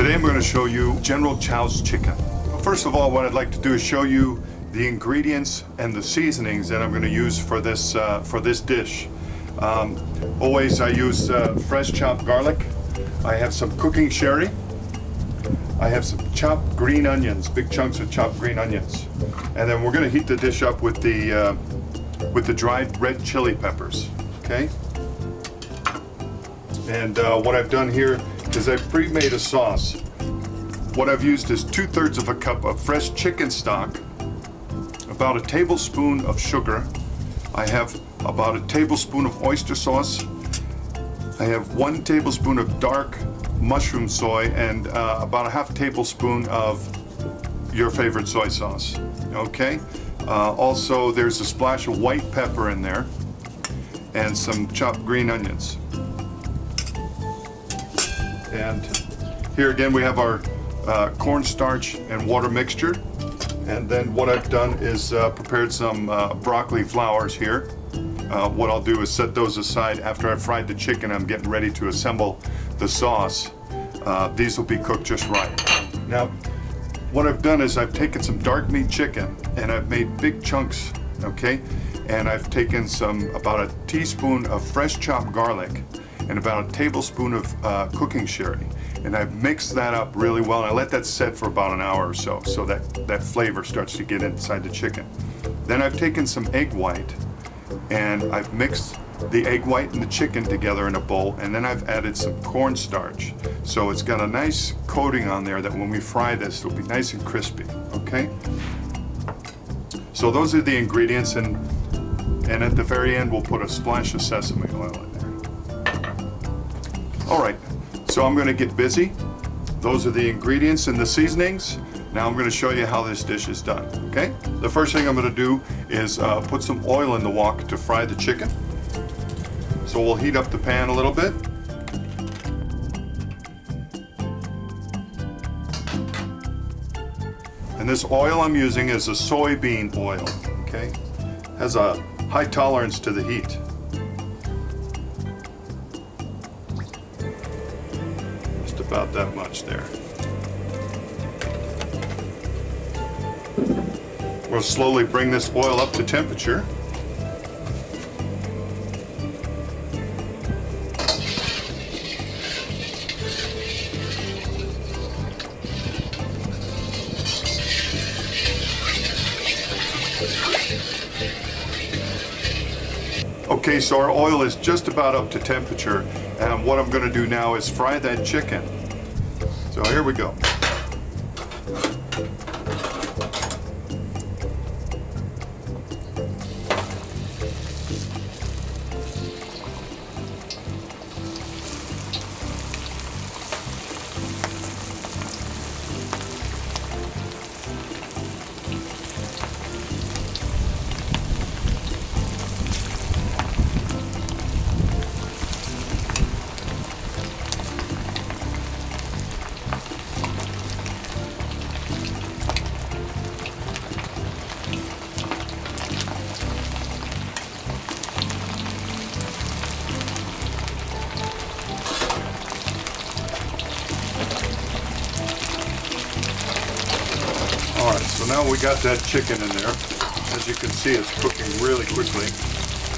Today I'm going to show you General Tsau's chicken. First of all, what I'd like to do is show you the ingredients and the seasonings that I'm going to use for this dish. Always I use fresh chopped garlic. I have some cooking sherry. I have some chopped green onions, big chunks of chopped green onions. And then we're going to heat the dish up with the dried red chili peppers, okay? And what I've done here is I've pre-made a sauce. What I've used is 2/3 of a cup of fresh chicken stock, about a tablespoon of sugar. I have about a tablespoon of oyster sauce. I have 1 tablespoon of dark mushroom soy and about a half tablespoon of your favorite soy sauce. Okay. Also, there's a splash of white pepper in there and some chopped green onions. And here again we have our cornstarch and water mixture. And then what I've done is prepared some broccoli flowers here. What I'll do is set those aside. After I've fried the chicken, I'm getting ready to assemble the sauce. These will be cooked just right. Now, what I've done is I've taken some dark meat chicken and I've made big chunks, okay? And I've taken about a teaspoon of fresh chopped garlic and about a tablespoon of cooking sherry. And I've mixed that up really well, and I let that set for about an hour or so that flavor starts to get inside the chicken. Then I've taken some egg white and I've mixed the egg white and the chicken together in a bowl, and then I've added some cornstarch. So it's got a nice coating on there that when we fry this, it'll be nice and crispy, okay? So those are the ingredients, and at the very end, we'll put a splash of sesame oil in there. All right, so I'm gonna get busy. Those are the ingredients and the seasonings. Now I'm gonna show you how this dish is done, okay? The first thing I'm gonna do is put some oil in the wok to fry the chicken. So we'll heat up the pan a little bit. And this oil I'm using is a soybean oil, okay? Has a high tolerance to the heat. Just about that much there. We'll slowly bring this oil up to temperature. Okay, so our oil is just about up to temperature, and what I'm going to do now is fry that chicken. So here we go. Alright, so now we got that chicken in there. As you can see, it's cooking really quickly.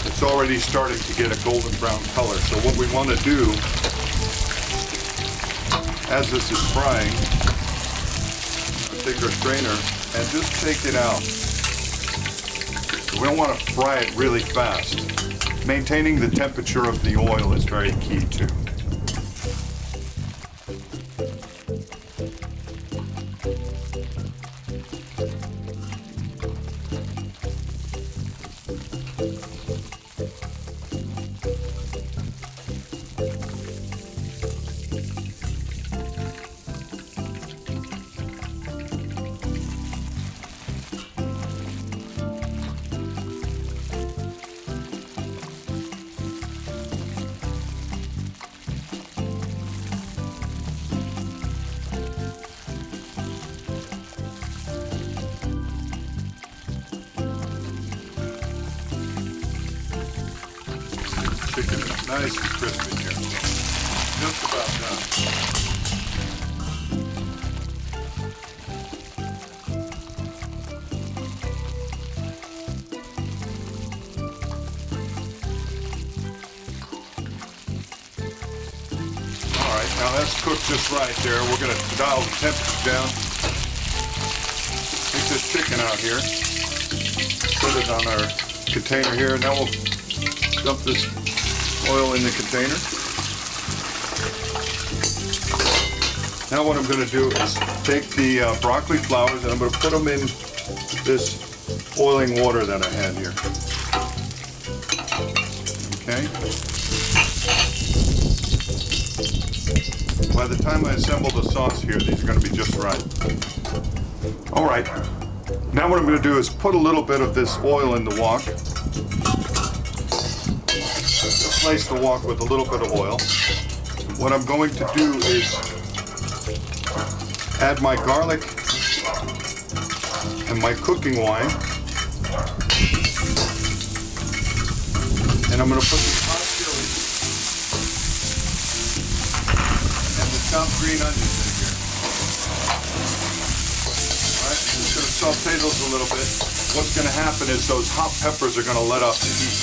It's already starting to get a golden brown color. So what we want to do, as this is frying, take our strainer and just take it out. So we don't want to fry it really fast. Maintaining the temperature of the oil is very key too. Chicken is nice and crispy here. Just about done. Now that's cooked just right there. We're going to dial the temperature down. Take this chicken out here. Put it on our container here. Now we'll dump this oil in the container. Now what I'm going to do is take the broccoli flowers and I'm going to put them in this boiling water that I had here. Okay. By the time I assemble the sauce here, these are going to be just right. All right. Now what I'm going to do is put a little bit of this oil in the wok. Just place the wok with a little bit of oil. What I'm going to do is add my garlic and my cooking wine. And I'm going to put the hot chili and the chopped green onions in here. Alright, I'm just going to saute those a little bit. What's going to happen is those hot peppers are going to let off the heat.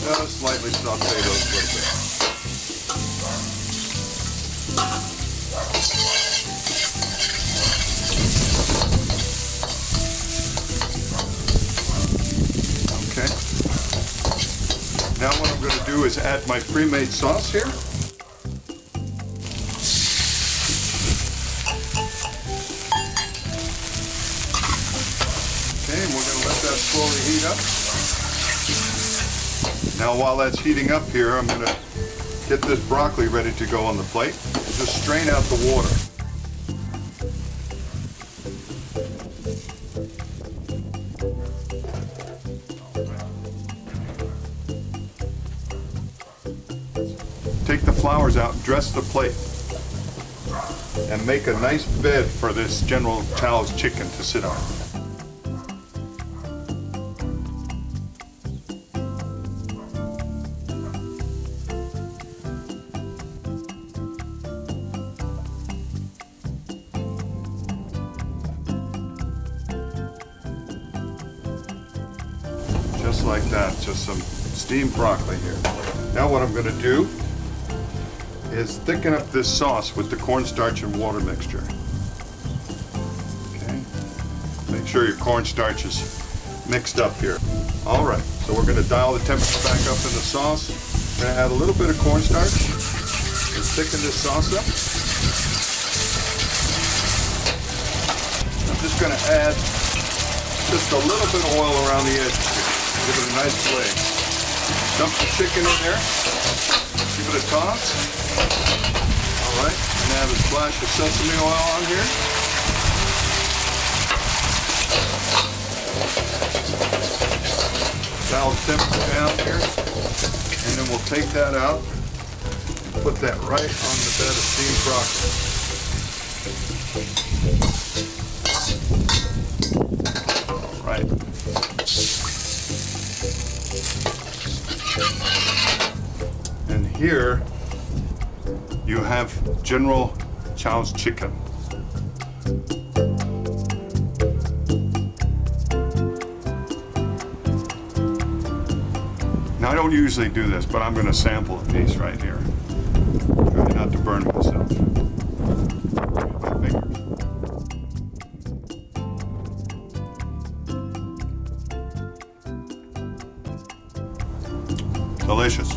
Just slightly saute those a little bit. Okay. Now what I'm going to do is add my pre-made sauce here. Okay, and we're going to let that slowly heat up. Now while that's heating up here, I'm going to get this broccoli ready to go on the plate. Just strain out the water. Take the flowers out, dress the plate, and make a nice bed for this General Tsau's chicken to sit on. Just like that, just some steamed broccoli here. Now what I'm going to do is thicken up this sauce with the cornstarch and water mixture. Okay, make sure your cornstarch is mixed up here. All right, so we're going to dial the temperature back up in the sauce. We're going to add a little bit of cornstarch and thicken this sauce up. I'm just going to add just a little bit of oil around the edges here. Give it a nice flay. Dump the chicken in there. Give it a toss. All right, and add a splash of sesame oil on here. Dial the temperature down here, and then we'll take that out and put that right on the bed of steamed broccoli. All right. And here you have General Tsau's chicken. Now I don't usually do this, but I'm going to sample a piece right here. Try not to burn myself. My fingers. Delicious.